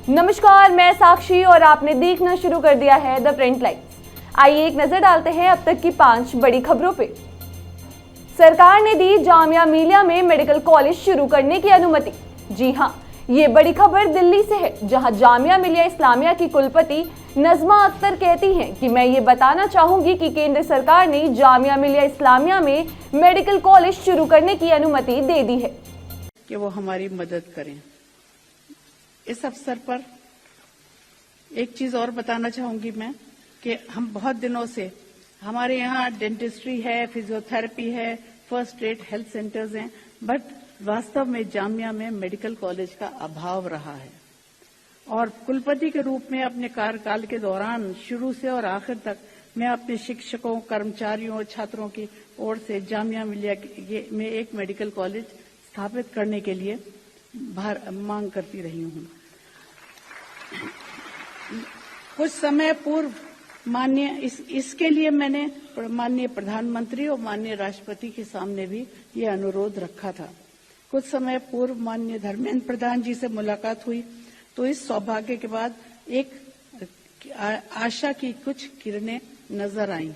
नमस्कार, मैं साक्षी और आपने देखना शुरू कर दिया है द प्रिंट लाइन्स। आइए एक नजर डालते हैं अब तक की 5 बड़ी खबरों पे। सरकार ने दी जामिया मिलिया में मेडिकल कॉलेज शुरू करने की अनुमति। जी हां, ये बड़ी खबर दिल्ली से है, जहां जामिया मिलिया इस्लामिया की कुलपति नजमा अख्तर कहती हैं कि मैं ये बताना चाहूंगी कि केंद्र सरकार ने जामिया मिलिया इस्लामिया में मेडिकल कॉलेज शुरू करने की अनुमति दे दी है कि वो हमारी मदद करें। इस अवसर पर एक चीज और बताना चाहूंगी मैं कि हम बहुत दिनों से हमारे यहाँ डेंटिस्ट्री है, फिजियोथेरेपी है, फर्स्ट एड हेल्थ सेंटर्स हैं, बट वास्तव में जामिया में मेडिकल कॉलेज का अभाव रहा है। और कुलपति के रूप में अपने कार्यकाल के दौरान शुरू से और आखिर तक मैं अपने शिक्षकों, कर्मचारियों और छात्रों की ओर से जामिया मिलिया में एक मेडिकल कॉलेज स्थापित करने के लिए मांग करती रही हूं। कुछ समय पूर्व इसके लिए मैंने माननीय प्रधानमंत्री और माननीय राष्ट्रपति के सामने भी ये अनुरोध रखा था। कुछ समय पूर्व माननीय धर्मेंद्र प्रधान जी से मुलाकात हुई तो इस सौभाग्य के बाद एक आशा की कुछ किरणें नजर आईं।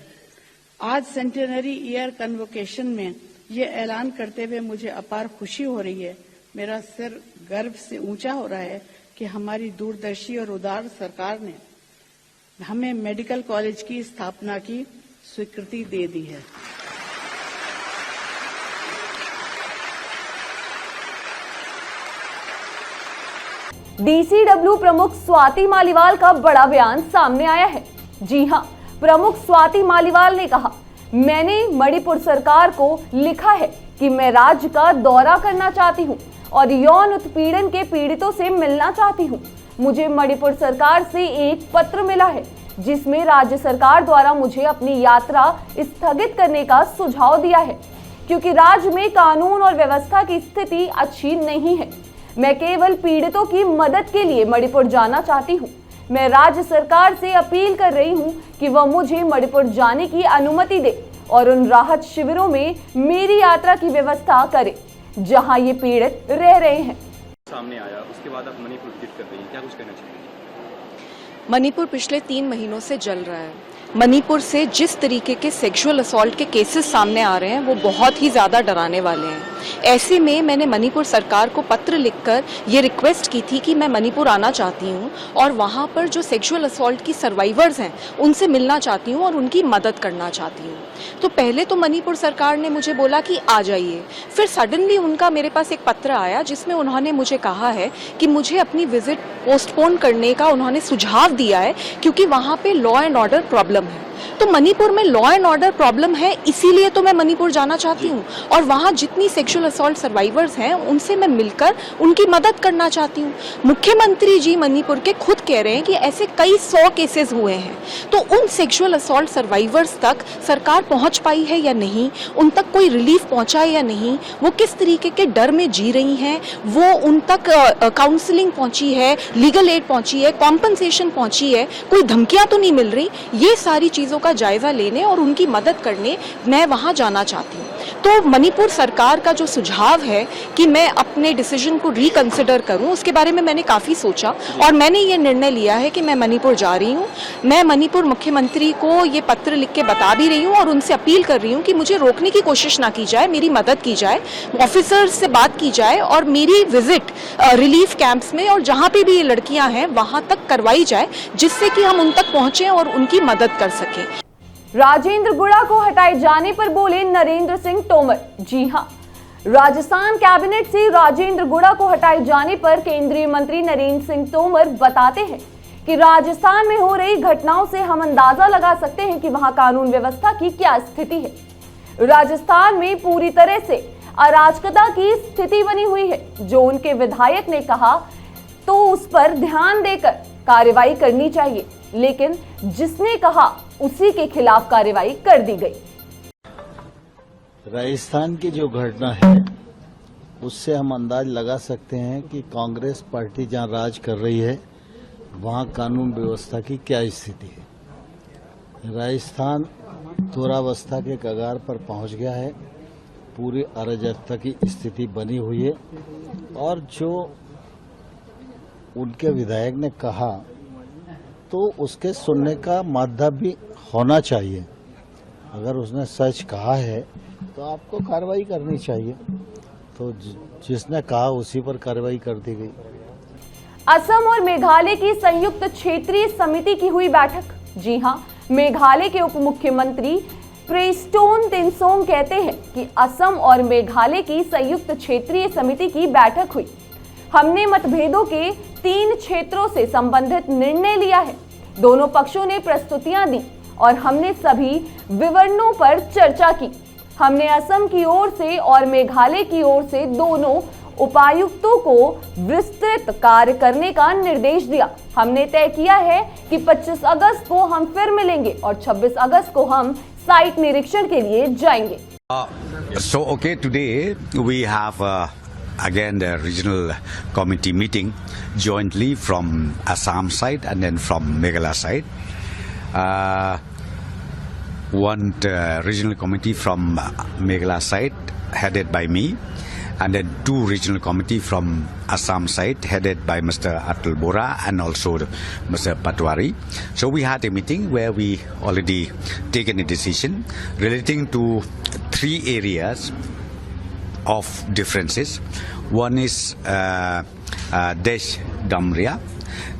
आज सेंटेनरी ईयर कन्वोकेशन में ये ऐलान करते हुए मुझे अपार खुशी हो रही है। मेरा सिर गर्व से ऊंचा हो रहा है कि हमारी दूरदर्शी और उदार सरकार ने हमें मेडिकल कॉलेज की स्थापना की स्वीकृति दे दी है। डीसीडब्ल्यू प्रमुख स्वाति मालीवाल का बड़ा बयान सामने आया है। जी हां, प्रमुख स्वाति मालीवाल ने कहा, मैंने मणिपुर सरकार को लिखा है कि मैं राज्य का दौरा करना चाहती हूं और यौन उत्पीड़न के पीड़ितों से मिलना चाहती हूं। मुझे मणिपुर सरकार से एक पत्र मिला है जिसमें राज्य सरकार द्वारा मुझे अपनी यात्रा स्थगित करने का सुझाव दिया है क्योंकि राज्य में कानून और व्यवस्था की स्थिति अच्छी नहीं है। मैं केवल पीड़ितों की मदद के लिए मणिपुर जाना चाहती हूं। मैं राज्य सरकार से अपील कर रही हूं कि वह मुझे मणिपुर जाने की अनुमति दे और उन राहत शिविरों में मेरी यात्रा की व्यवस्था करे जहां ये पीड़ित रह रहे हैं। सामने आया उसके बाद आप मणिपुर विजिट कर रही हैं, क्या कुछ कहना चाहिए? मणिपुर पिछले 3 महीनों से जल रहा है। मणिपुर से जिस तरीके के सेक्सुअल असॉल्ट के केसेस सामने आ रहे हैं वो बहुत ही ज़्यादा डराने वाले हैं। ऐसे में मैंने मणिपुर सरकार को पत्र लिखकर ये रिक्वेस्ट की थी कि मैं मणिपुर आना चाहती हूँ और वहाँ पर जो सेक्सुअल असॉल्ट की सर्वाइवर्स हैं उनसे मिलना चाहती हूँ और उनकी मदद करना चाहती हूँ। तो पहले तो मणिपुर सरकार ने मुझे बोला कि आ जाइए, फिर सडनली उनका मेरे पास एक पत्र आया जिसमें उन्होंने मुझे कहा है कि मुझे अपनी विजिट पोस्टपोन करने का उन्होंने सुझाव दिया है क्योंकि वहाँ पे लॉ एंड ऑर्डर प्रॉब्लम है। तो मणिपुर में लॉ एंड ऑर्डर प्रॉब्लम है, इसीलिए तो मैं मणिपुर जाना चाहती हूँ और वहाँ जितनी सेक्सुअल असॉल्ट सर्वाइवर्स हैं उनसे मैं मिलकर उनकी मदद करना चाहती हूँ। मुख्यमंत्री जी मणिपुर के खुद कह रहे हैं कि ऐसे कई 100 केसेस हुए हैं, तो उन सेक्सुअल असॉल्ट सर्वाइवर्स तक सरकार पहुँच पाई है या नहीं, उन तक कोई रिलीफ पहुँचा है या नहीं, वो किस तरीके के डर में जी रही हैं, वो उन तक काउंसलिंग पहुँची है, लीगल एड पहुँची है, कॉम्पनसेशन पहुँची है, कोई धमकियाँ तो नहीं मिल रही, ये सारी चीज़ों का जायजा लेने और उनकी मदद करने मैं वहां जाना चाहती हूँ। तो मणिपुर सरकार का जो सुझाव है कि मैं अपने डिसीजन को रिकंसिडर करूं, उसके बारे में मैंने काफ़ी सोचा और मैंने ये निर्णय लिया है कि मैं मणिपुर जा रही हूँ। मैं मणिपुर मुख्यमंत्री को ये पत्र लिख के बता भी रही हूँ और उनसे अपील कर रही हूँ कि मुझे रोकने की कोशिश ना की जाए, मेरी मदद की जाए, ऑफिसर से बात की जाए और मेरी विजिट रिलीफ कैंप्स में और जहाँ पे भी ये लड़कियाँ हैं वहाँ तक करवाई जाए जिससे कि हम उन तक पहुँचें और उनकी मदद कर सकें। राजेंद्र गुड़ा को हटाए जाने पर बोले नरेंद्र सिंह तोमर। जी हां, राजस्थान कैबिनेट से राजेंद्र गुड़ा को हटाए जाने पर केंद्रीय मंत्री नरेंद्र सिंह तोमर बताते हैं कि राजस्थान में हो रही घटनाओं से हम अंदाजा लगा सकते हैं कि वहां कानून व्यवस्था की क्या स्थिति है। राजस्थान में पूरी तरह से अराजकता की स्थिति बनी हुई है। जो उनके विधायक ने कहा तो उस पर ध्यान देकर कार्रवाई करनी चाहिए, लेकिन जिसने कहा उसी के खिलाफ कार्रवाई कर दी गई। राजस्थान की जो घटना है उससे हम अंदाज लगा सकते हैं कि कांग्रेस पार्टी जहां राज कर रही है वहां कानून व्यवस्था की क्या स्थिति है। राजस्थान दुरावस्था के कगार पर पहुंच गया है, पूरी अराजकता की स्थिति बनी हुई है और जो उनके विधायक ने कहा तो उसके सुनने का माध्यम भी होना चाहिए। अगर उसने सच कहा है तो आपको कार्रवाई करनी चाहिए। तो जिसने कहा उसी पर कार्रवाई कर दी गई। असम और मेघालय की संयुक्त क्षेत्रीय समिति की हुई बैठक। जी हां, मेघालय के उप मुख्यमंत्री प्रेस्टोन तिनसोंग कहते हैं कि असम और मेघालय की संयुक्त क्षेत्रीय समिति की बैठक हुई। हमने मतभेदों के 3 क्षेत्रों से संबंधित निर्णय लिया है। दोनों पक्षों ने प्रस्तुतियां दी और हमने सभी विवरणों पर चर्चा की। हमने असम की ओर से और मेघालय की ओर से दोनों उपायुक्तों को विस्तृत कार्य करने का निर्देश दिया। हमने तय किया है कि 25 अगस्त को हम फिर मिलेंगे और 26 अगस्त को हम साइट निरीक्षण के लिए जाएंगे। Today we have again the regional committee meeting jointly from Assam side and then from Meghalaya side. One regional committee from Meghalaya side headed by me, and then 2 regional committee from Assam side headed by Mr. Atul Bora and also Mr. Patwari. So we had a meeting where we already taken a decision relating to 3 areas of differences. One is Desh Damria,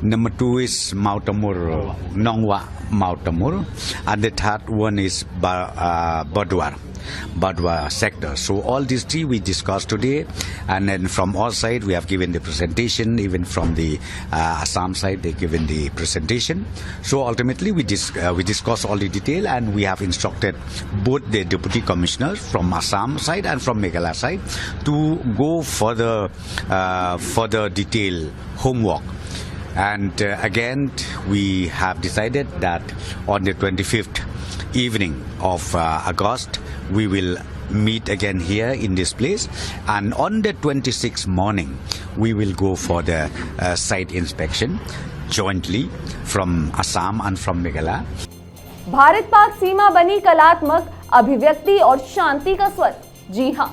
number 2 is Mautamur, Nongwa Mautamur, and the third one is Badwa sector. So all these 3 we discussed today, and then from our side we have given the presentation. Even from the Assam side they given the presentation. So ultimately we discuss all the detail, and we have instructed both the deputy commissioners from Assam side and from Meghalaya side to go further detail homework. And again we have decided that on the 25th evening of August we will meet again here in this place, and on the 26th morning we will go for the site inspection jointly from Assam and from Meghalaya. Bharat Pak सीमा बनी कलात्मक अभिव्यक्ति और शांति का स्वर्ग। जी हां,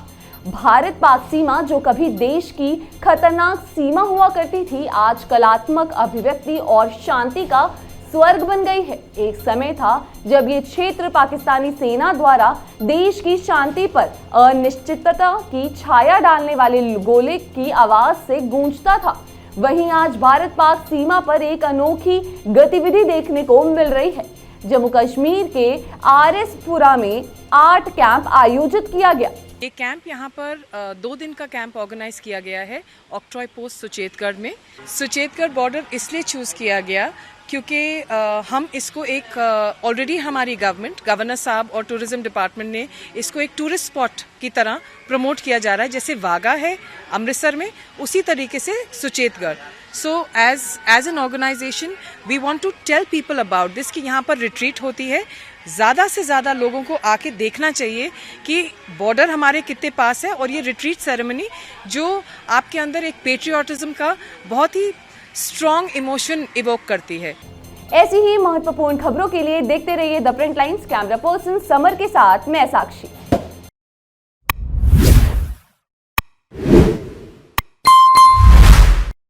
भारत पाक सीमा जो कभी देश की खतरनाक सीमा हुआ करती थी, आज कलात्मक अभिव्यक्ति और शांति का स्वर्ग बन गई है। एक समय था जब ये क्षेत्र पाकिस्तानी सेना द्वारा देश की शांति पर अनिश्चितता की छाया डालने वाले गोले की आवाज से गूंजता था। वहीं आज भारत पाक सीमा पर एक अनोखी गतिविधि देखने को मिल रही है। जम्मू कश्मीर के आरएसपुरा में आर्ट कैंप आयोजित किया गया। ये कैंप यहाँ पर 2 दिन का कैंप ऑर्गेनाइज किया गया है ऑक्ट्रॉय पोस्ट सुचेतगढ़ में। सुचेतगढ़ बॉर्डर इसलिए चूज किया गया क्योंकि हम इसको एक ऑलरेडी हमारी गवर्नर साहब और टूरिज्म डिपार्टमेंट ने इसको एक टूरिस्ट स्पॉट की तरह प्रमोट किया जा रहा है। जैसे वाघा है अमृतसर में, उसी तरीके से Suchetgarh. So as an organisation we want to tell people about this कि यहाँ पर रिट्रीट होती है। ज़्यादा से ज़्यादा लोगों को आके देखना चाहिए कि बॉर्डर हमारे कितने पास है, और ये रिट्रीट सेरेमनी जो आपके अंदर एक पेट्रियाटिज्म का बहुत ही स्ट्रॉन्ग इमोशन इवोक करती है। ऐसी ही महत्वपूर्ण खबरों के लिए देखते रहिए the print lines. Camera person summer के साथ मैं साक्षी।